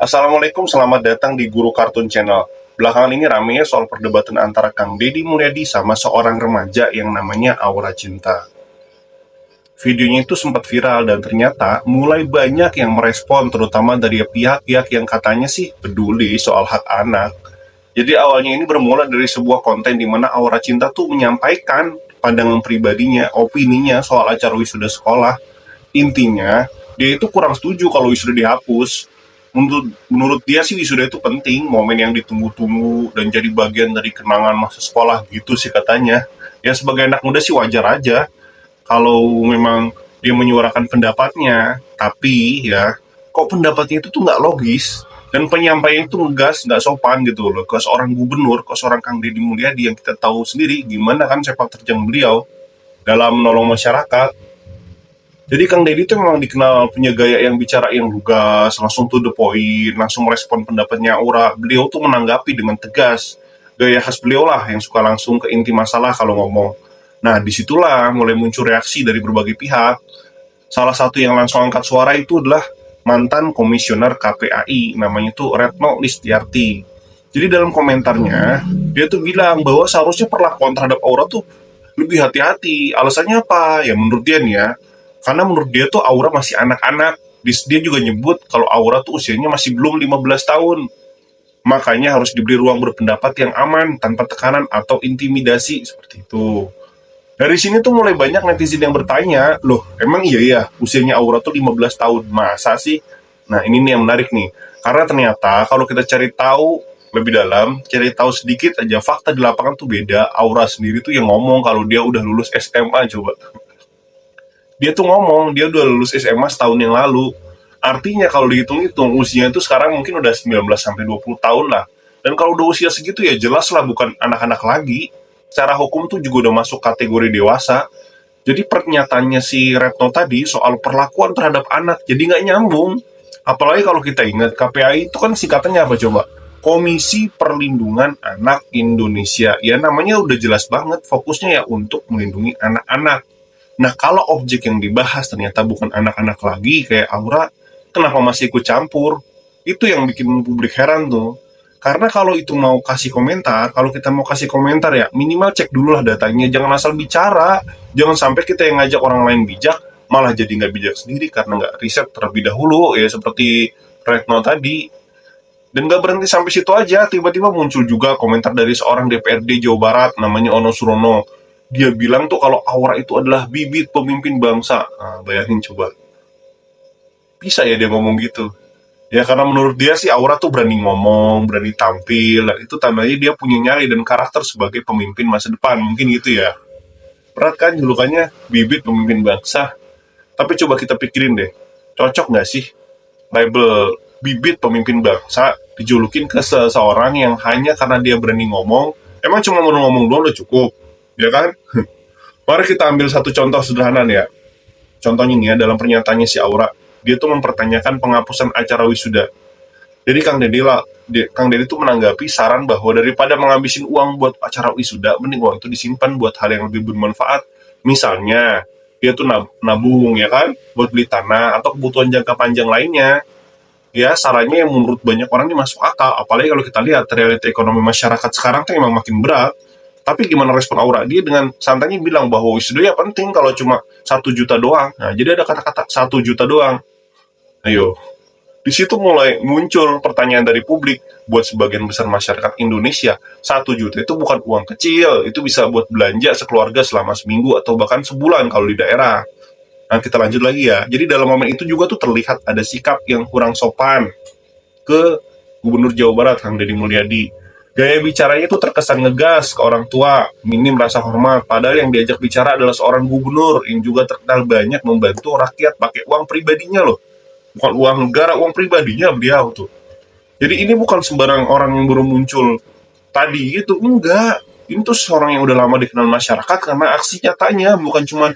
Assalamualaikum, selamat datang di Guru Kartun Channel. Belakangan ini rame ya soal perdebatan antara Kang Deddy Mulyadi sama seorang remaja yang namanya Aura Cinta. Videonya itu sempat viral dan ternyata mulai banyak yang merespon, terutama dari pihak-pihak yang katanya sih peduli soal hak anak. Jadi awalnya ini bermula dari sebuah konten di mana Aura Cinta tuh menyampaikan pandangan pribadinya, opininya soal acara wisuda sekolah. Intinya, dia itu kurang setuju kalau wisuda dihapus. Menurut dia sih wisuda itu penting, momen yang ditunggu-tunggu dan jadi bagian dari kenangan masa sekolah gitu sih katanya. Ya sebagai anak muda sih wajar aja kalau memang dia menyuarakan pendapatnya, tapi ya kok pendapatnya itu tuh nggak logis dan penyampaian itu ngegas, nggak sopan gitu loh ke seorang gubernur, ke seorang Kang Deddy Mulyadi yang kita tahu sendiri gimana kan sepak terjang beliau dalam menolong masyarakat. Jadi Kang Deddy itu memang dikenal punya gaya yang bicara yang lugas, langsung to the point, langsung merespon pendapatnya Aura. Beliau tuh menanggapi dengan tegas. Gaya khas beliau lah yang suka langsung ke inti masalah kalau ngomong. Nah, disitulah mulai muncul reaksi dari berbagai pihak. Salah satu yang langsung angkat suara itu adalah mantan komisioner KPAI, namanya tuh Retno Listiarti. Jadi dalam komentarnya, dia tuh bilang bahwa seharusnya perlakuan terhadap Aura tuh lebih hati-hati. Alasannya apa? Ya menurut dia nih ya, karena menurut dia tuh Aura masih anak-anak. Dia juga nyebut kalau Aura tuh usianya masih belum 15 tahun. Makanya harus diberi ruang berpendapat yang aman, tanpa tekanan atau intimidasi, seperti itu. Dari sini tuh mulai banyak netizen yang bertanya, loh emang iya ya usianya Aura tuh 15 tahun, masa sih? Nah ini nih yang menarik nih, karena ternyata kalau kita cari tahu lebih dalam, cari tahu sedikit aja fakta di lapangan tuh beda. Aura sendiri tuh yang ngomong kalau dia udah lulus SMA coba. Dia tuh ngomong dia udah lulus SMA setahun yang lalu. Artinya kalau dihitung-hitung usianya itu sekarang mungkin udah 19 sampai 20 tahun lah. Dan kalau udah usia segitu ya jelas lah bukan anak-anak lagi. Secara hukum tuh juga udah masuk kategori dewasa. Jadi pernyataannya si Retno tadi soal perlakuan terhadap anak jadi nggak nyambung. Apalagi kalau kita ingat KPAI itu kan singkatannya apa coba? Komisi Perlindungan Anak Indonesia. Ya namanya udah jelas banget fokusnya ya untuk melindungi anak-anak. Nah, kalau objek yang dibahas ternyata bukan anak-anak lagi kayak Aura, kenapa masih ikut campur? Itu yang bikin publik heran tuh. Karena kalau itu mau kasih komentar, kalau kita mau kasih komentar ya minimal cek dulu lah datanya, jangan asal bicara. Jangan sampai kita yang ngajak orang lain bijak, malah jadi nggak bijak sendiri karena nggak riset terlebih dahulu, ya seperti Retno tadi. Dan nggak berhenti sampai situ aja, tiba-tiba muncul juga komentar dari seorang DPRD Jawa Barat, namanya Ono Surono. Dia bilang tuh kalau Aura itu adalah bibit pemimpin bangsa. Nah, bayangin coba. Bisa ya dia ngomong gitu? Ya karena menurut dia sih Aura tuh berani ngomong, berani tampil. Dan itu tandanya dia punya nyali dan karakter sebagai pemimpin masa depan. Mungkin gitu ya. Berat kan julukannya bibit pemimpin bangsa. Tapi coba kita pikirin deh. Cocok nggak sih label bibit pemimpin bangsa dijulukin ke seseorang yang hanya karena dia berani ngomong, emang cuma mau ngomong doang udah cukup, ya kan? Mari kita ambil satu contoh sederhana nih ya. Contohnya nih ya, dalam pernyataannya si Aura, dia tuh mempertanyakan penghapusan acara wisuda. Jadi Kang Deddy tuh menanggapi saran bahwa daripada menghabisin uang buat acara wisuda, mending uang itu disimpan buat hal yang lebih bermanfaat. Misalnya, dia tuh nabung ya kan, buat beli tanah atau kebutuhan jangka panjang lainnya. Ya, sarannya yang menurut banyak orang ini masuk akal. Apalagi kalau kita lihat realita ekonomi masyarakat sekarang tuh emang makin berat. Tapi gimana respon Aura? Dia dengan santainya bilang bahwa wisuda ya penting kalau cuma 1 juta doang. Nah, jadi ada kata-kata 1 juta doang. Ayo, di situ mulai muncul pertanyaan dari publik. Buat sebagian besar masyarakat Indonesia, 1 juta itu bukan uang kecil. Itu bisa buat belanja sekeluarga selama seminggu atau bahkan sebulan kalau di daerah. Nah, kita lanjut lagi ya. Jadi dalam momen itu juga tuh terlihat ada sikap yang kurang sopan ke Gubernur Jawa Barat, Kang Deddy Mulyadi. Gaya bicaranya tuh terkesan ngegas ke orang tua, minim rasa hormat. Padahal yang diajak bicara adalah seorang gubernur yang juga terkenal banyak membantu rakyat pakai uang pribadinya loh. Bukan uang negara, uang pribadinya beliau tuh. Jadi ini bukan sembarang orang yang baru muncul tadi gitu, enggak. Ini tuh seorang yang udah lama dikenal masyarakat karena aksi nyatanya, bukan cuman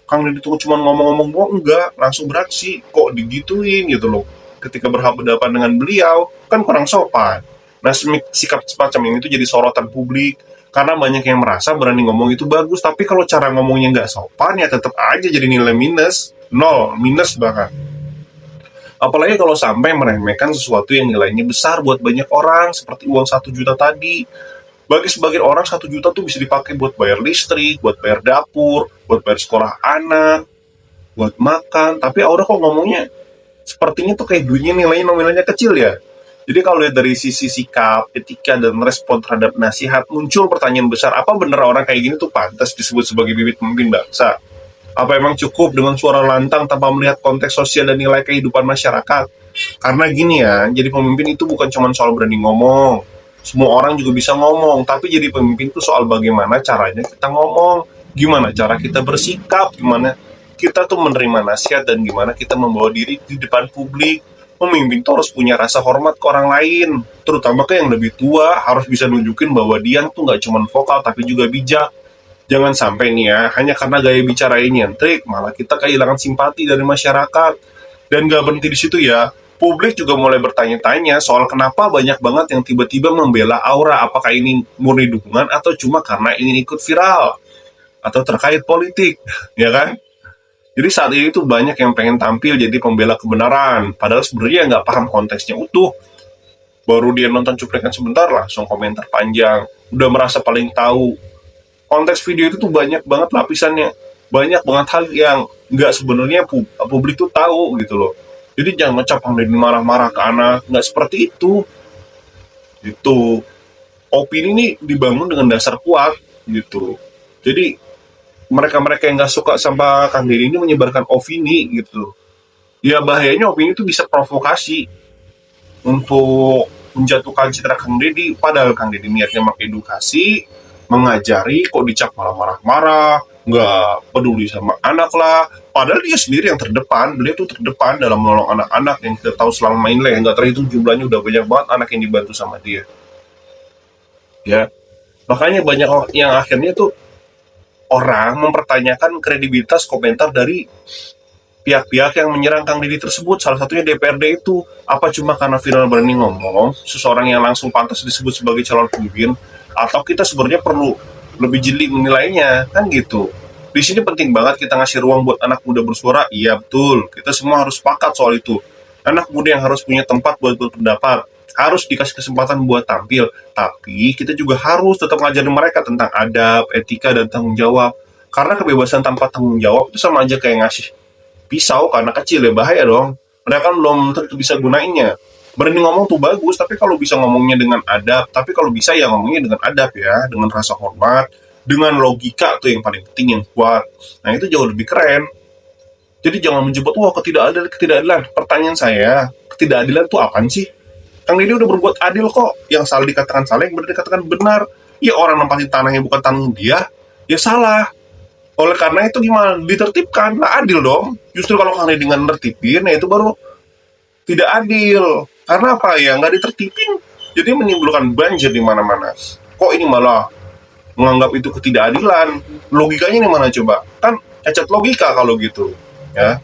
Kang Deddy tuh cuma ngomong-ngomong doang, enggak, langsung beraksi. Kok digituin gitu loh. Ketika berhadapan dengan beliau, kan kurang sopan. Nah, sikap semacam ini tuh jadi sorotan publik, karena banyak yang merasa berani ngomong itu bagus, tapi kalau cara ngomongnya nggak sopan, ya tetap aja jadi nilai minus, nol, minus bahkan. Apalagi kalau sampai meremehkan sesuatu yang nilainya besar buat banyak orang, seperti uang 1 juta tadi. Bagi sebagian orang 1 juta tuh bisa dipakai buat bayar listrik, buat bayar dapur, buat bayar sekolah anak, buat makan. Tapi Aura kok ngomongnya sepertinya tuh kayak duitnya nilainya nominalnya kecil ya. Jadi kalau lihat dari sisi sikap, etika, dan respon terhadap nasihat, muncul pertanyaan besar, apa bener orang kayak gini tuh pantas disebut sebagai bibit pemimpin bangsa? Apa emang cukup dengan suara lantang tanpa melihat konteks sosial dan nilai kehidupan masyarakat? Karena gini ya, jadi pemimpin itu bukan cuma soal berani ngomong. Semua orang juga bisa ngomong, tapi jadi pemimpin itu soal bagaimana caranya kita ngomong, gimana cara kita bersikap, gimana kita tuh menerima nasihat, dan gimana kita membawa diri di depan publik. Pemimpin tuh harus punya rasa hormat ke orang lain, terutama ke yang lebih tua, harus bisa nunjukin bahwa dia tuh nggak cuma vokal tapi juga bijak. Jangan sampai nih ya, hanya karena gaya bicara ini nyentrik, malah kita kehilangan simpati dari masyarakat. Dan gak berhenti di situ ya, publik juga mulai bertanya-tanya soal kenapa banyak banget yang tiba-tiba membela Aura, apakah ini murni dukungan atau cuma karena ingin ikut viral, atau terkait politik, ya kan? Jadi saat ini tuh banyak yang pengen tampil jadi pembela kebenaran, padahal sebenarnya nggak paham konteksnya utuh. Baru dia nonton cuplikan sebentar langsung komentar panjang, udah merasa paling tahu. Konteks video itu tuh banyak banget lapisannya, banyak banget hal yang nggak sebenarnya publik tuh tahu gitu loh. Jadi jangan ngecap Deddy marah-marah ke anak, nggak seperti itu. Itu opini ini dibangun dengan dasar kuat gitu. Jadi mereka-mereka yang nggak suka sama Kang Deddy ini menyebarkan opini gitu. Ya bahayanya opini itu bisa provokasi untuk menjatuhkan citra Kang Deddy, padahal Kang Deddy niatnya mengedukasi, mengajari, kok dicap malah marah-marah, nggak peduli sama anak lah. Padahal dia sendiri yang terdepan, beliau tuh terdepan dalam menolong anak-anak yang kita tahu selama main lah, yang nggak terhitung jumlahnya udah banyak banget anak yang dibantu sama dia. Ya, makanya banyak yang akhirnya tuh orang mempertanyakan kredibilitas komentar dari pihak-pihak yang menyerang Kang Deddy tersebut, salah satunya DPRD itu. Apa cuma karena viral berani ngomong, seseorang yang langsung pantas disebut sebagai calon pemimpin, atau kita sebenarnya perlu lebih jeli menilainya, kan gitu. Di sini penting banget kita ngasih ruang buat anak muda bersuara, iya betul, kita semua harus sepakat soal itu. Anak muda yang harus punya tempat buat berpendapat, harus dikasih kesempatan buat tampil, tapi kita juga harus tetap ngajarin mereka tentang adab, etika, dan tanggung jawab. Karena kebebasan tanpa tanggung jawab itu sama aja kayak ngasih pisau karena kecil ya, bahaya dong. Mereka kan belum tentu bisa gunainnya. Berani ngomong tuh bagus, tapi kalau bisa ngomongnya dengan adab, tapi kalau bisa ya ngomongnya dengan adab ya, dengan rasa hormat, dengan logika tuh yang paling penting, yang kuat. Nah itu jauh lebih keren. Jadi jangan menjemput, wah ketidakadilan. Pertanyaan saya, ketidakadilan tuh apaan sih? Kang Deddy udah berbuat adil kok. Yang salah dikatakan salah, yang benar dikatakan benar. Ya orang nempatin tanah yang bukan tanah dia, ya salah. Oleh karena itu gimana? Ditertibkan, nah adil dong. Justru kalau Kang Deddy nggak nertibin, ya itu baru tidak adil. Karena apa ya? Nggak ditertibin, jadi menimbulkan banjir di mana-mana. Kok ini malah menganggap itu ketidakadilan? Logikanya ini mana coba? Kan cacat logika kalau gitu, ya.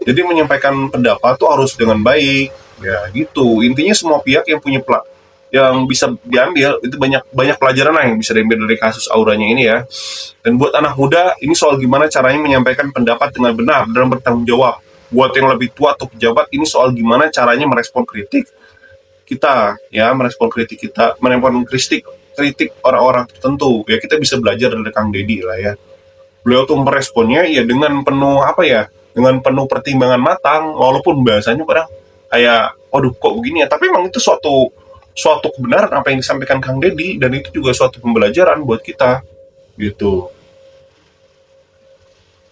Jadi menyampaikan pendapat tuh harus dengan baik, ya gitu. Intinya semua pihak yang punya yang bisa diambil itu banyak banyak pelajaran lah yang bisa diambil dari kasus Auranya ini ya. Dan buat anak muda ini soal gimana caranya menyampaikan pendapat dengan benar dan bertanggung jawab. Buat yang lebih tua atau pejabat ini soal gimana caranya merespon kritik kita, ya, merespon kritik kita, merespon kritik orang-orang tertentu. Ya kita bisa belajar dari Kang Deddy lah ya. Beliau tuh meresponnya ya dengan penuh apa ya, dengan penuh pertimbangan matang, walaupun bahasanya kadang kayak waduh kok begini ya, tapi memang itu suatu suatu kebenaran apa yang disampaikan Kang Deddy, dan itu juga suatu pembelajaran buat kita gitu.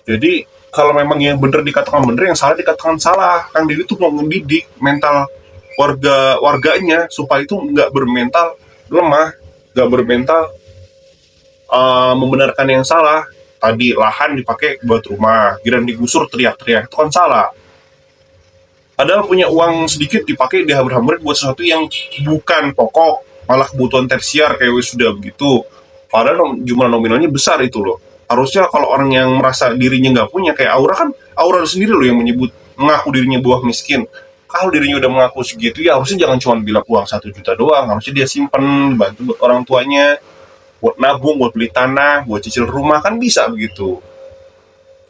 Jadi kalau memang yang benar dikatakan benar, yang salah dikatakan salah. Kang Deddy tuh mau mendidik mental warganya supaya itu nggak bermental lemah, nggak bermental membenarkan yang salah. Tadi lahan dipakai buat rumah, giliran digusur teriak-teriak, itu kan salah. Padahal punya uang sedikit dipakai dihambur-hamburin buat sesuatu yang bukan pokok, malah kebutuhan tersier kayak sudah begitu. Padahal jumlah nominalnya besar itu loh. Harusnya kalau orang yang merasa dirinya nggak punya, kayak Aura kan, Aura sendiri loh yang menyebut, mengaku dirinya buah miskin. Kalau dirinya udah mengaku segitu ya harusnya jangan cuma bilang uang 1 juta doang, harusnya dia simpen, bantu buat orang tuanya, buat nabung, buat beli tanah, buat cicil rumah, kan bisa begitu.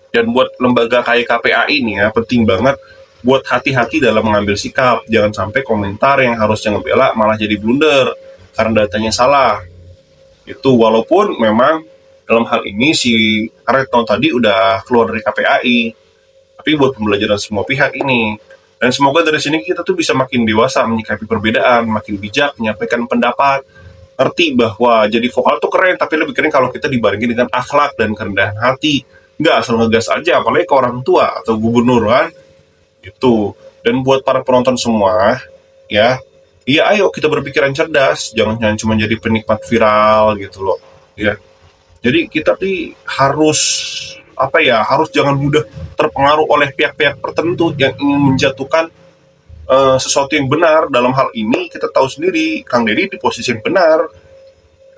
Dan buat lembaga kayak KPAI ini ya penting banget buat hati-hati dalam mengambil sikap. Jangan sampai komentar yang harusnya ngebela malah jadi blunder karena datanya salah. Itu walaupun memang dalam hal ini si Retno tadi udah keluar dari KPAI, tapi buat pembelajaran semua pihak ini. Dan semoga dari sini kita tuh bisa makin dewasa menyikapi perbedaan, makin bijak menyampaikan pendapat, ngerti bahwa jadi vokal tuh keren, tapi lebih keren kalau kita dibarengi dengan akhlak dan kerendahan hati. Nggak asal ngegas aja, apalagi ke orang tua atau gubernur kan. Itu. Dan buat para penonton semua, ya, iya ayo kita berpikiran cerdas, jangan cuma jadi penikmat viral gitu loh. Ya, jadi kita nih harus apa ya, harus jangan mudah terpengaruh oleh pihak-pihak tertentu yang ingin menjatuhkan sesuatu yang benar. Dalam hal ini kita tahu sendiri Kang Deddy di posisi yang benar,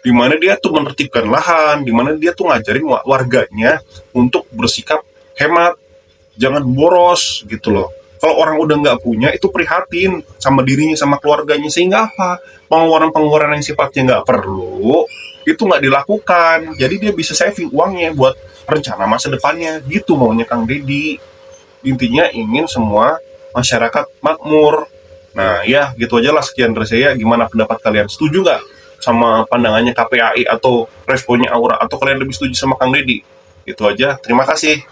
di mana dia tuh menertibkan lahan, di mana dia tuh ngajarin warganya untuk bersikap hemat, jangan boros gitu loh. Kalau orang udah nggak punya, itu prihatin sama dirinya, sama keluarganya, sehingga apa? Pengeluaran-pengeluaran yang sifatnya nggak perlu, itu nggak dilakukan. Jadi dia bisa saving uangnya buat rencana masa depannya. Gitu maunya Kang Deddy. Intinya ingin semua masyarakat makmur. Nah ya gitu aja lah, sekian dari saya. Gimana pendapat kalian? Setuju nggak sama pandangannya KPAI atau responnya Aura? Atau kalian lebih setuju sama Kang Deddy? Itu aja, terima kasih.